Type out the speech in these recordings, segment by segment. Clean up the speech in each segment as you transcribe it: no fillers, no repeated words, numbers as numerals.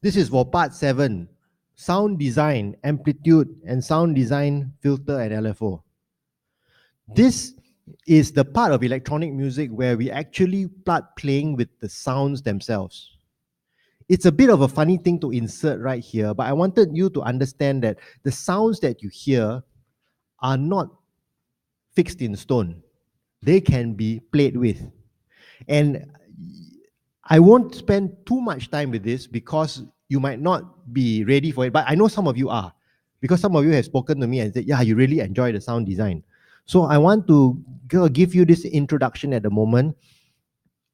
This is for part 7, sound design, amplitude, and sound design, filter, and LFO. This is the part of electronic music where we actually start playing with the sounds themselves. It's a bit of a funny thing to insert right here, but I wanted you to understand that the sounds that you hear are not fixed in stone. They can be played with. And I won't spend too much time with this because you might not be ready for it, but I know some of you are, because some of you have spoken to me and said, yeah, you really enjoy the sound design. So I want to give you this introduction at the moment.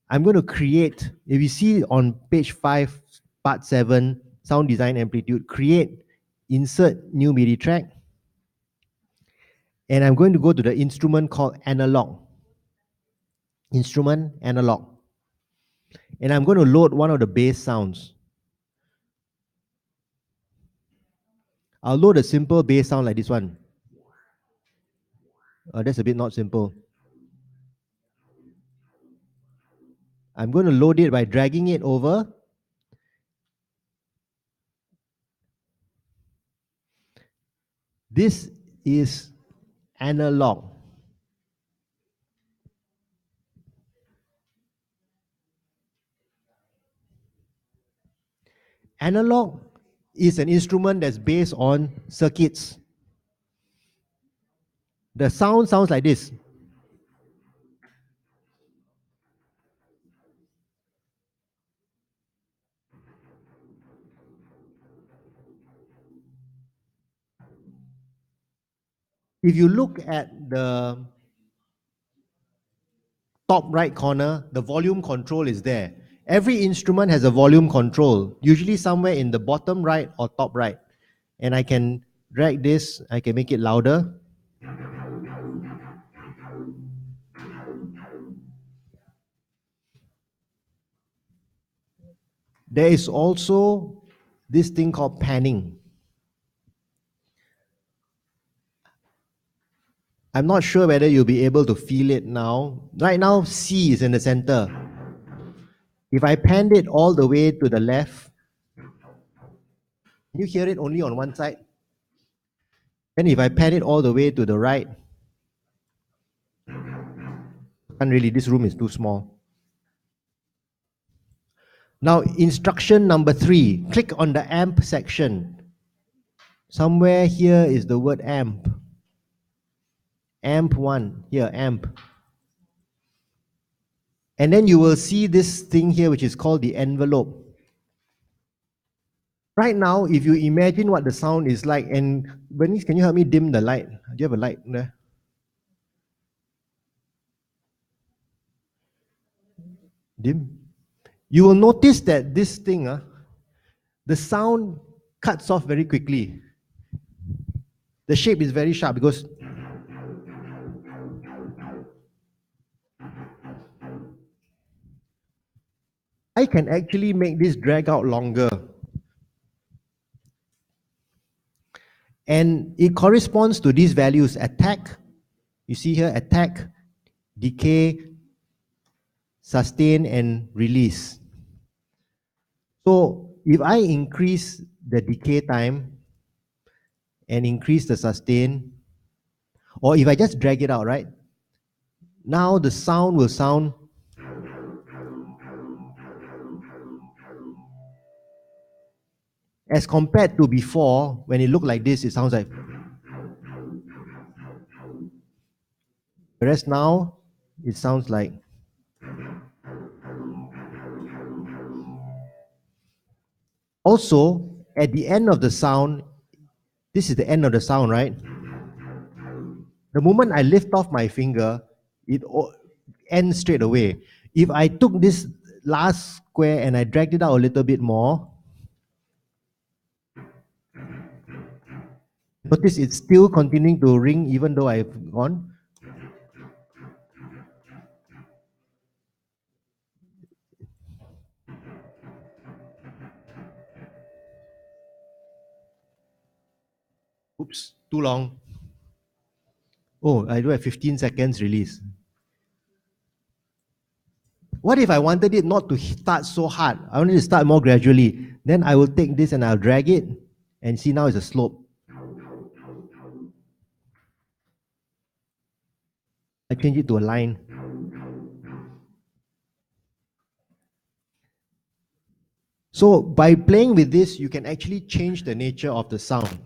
I'm going to create, if you see on page 5, part 7, sound design amplitude, create, insert new MIDI track. And I'm going to go to the instrument called analog. Instrument, analog. And I'm going to load one of the bass sounds. I'll load a simple bass sound like this one. That's a bit not simple. I'm going to load it by dragging it over. This is analog. Analog is an instrument that's based on circuits. The sound sounds like this. If you look at the top right corner, the volume control is there. Every instrument has a volume control, usually somewhere in the bottom right or top right. And I can drag this, I can make it louder. There is also this thing called panning. I'm not sure whether you'll be able to feel it now. Right now, C is in the center. If I pan it all the way to the left, can you hear it only on one side? And if I pan it all the way to the right, can't really, this room is too small. Now, instruction number 3, click on the amp section. Somewhere here is the word amp. Amp 1, here, amp. And then you will see this thing here, which is called the envelope. Right now, if you imagine what the sound is like, and Bernice, can you help me dim the light? Do you have a light there? Dim. You will notice that this thing, the sound cuts off very quickly. The shape is very sharp because I can actually make this drag out longer. And it corresponds to these values: attack, you see here, attack, decay, sustain, and release. So if I increase the decay time and increase the sustain, or if I just drag it out, right? Now the sound will sound as compared to before, when it looked like this, it sounds like. Whereas now, it sounds like. Also, at the end of the sound, this is the end of the sound, right? The moment I lift off my finger, it ends straight away. If I took this last square and I dragged it out a little bit more, notice it's still continuing to ring even though I've gone. Oops, too long. Oh, I do have 15 seconds release. What if I wanted it not to start so hard? I wanted to start more gradually. Then I will take this and I'll drag it and see now it's a slope. I change it to a line. So by playing with this, you can actually change the nature of the sound.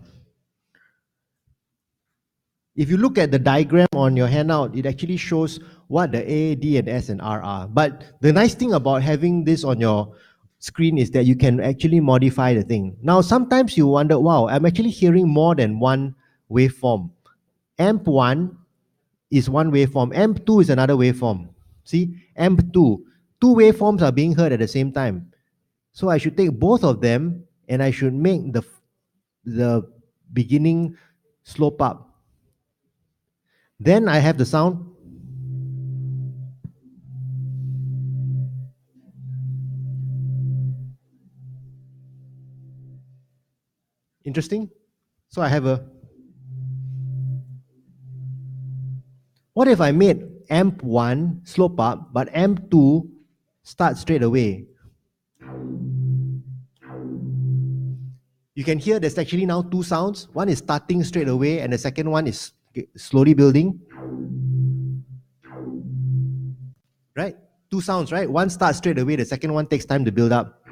If you look at the diagram on your handout, it actually shows what the A, D, and S and R are. But the nice thing about having this on your screen is that you can actually modify the thing. Now, sometimes you wonder, wow, I'm actually hearing more than one waveform. AMP1 is one waveform. AMP2 is another waveform. See, AMP2. Two waveforms are being heard at the same time. So I should take both of them and I should make the beginning slope up. Then I have the sound. Interesting. So I have a. What if I made AMP1 slope up, but AMP2 start straight away? You can hear there's actually now two sounds. One is starting straight away, and the second one is slowly building. Right? Two sounds, right? One starts straight away, the second one takes time to build up.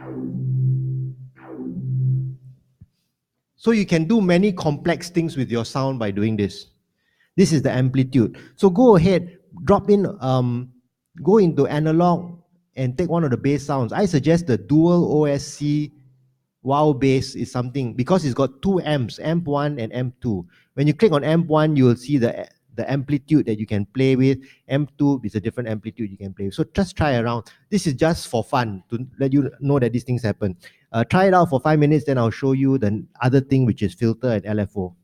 So you can do many complex things with your sound by doing this. This is the amplitude. So go ahead, drop in, go into analog and take one of the bass sounds. I suggest the dual OSC wow bass is something because it's got two amps, amp 1 and amp 2. When you click on amp 1, you will see the amplitude that you can play with. Amp 2 is a different amplitude you can play with. So just try around. This is just for fun to let you know that these things happen. Try it out for 5 minutes, then I'll show you the other thing, which is filter and LFO.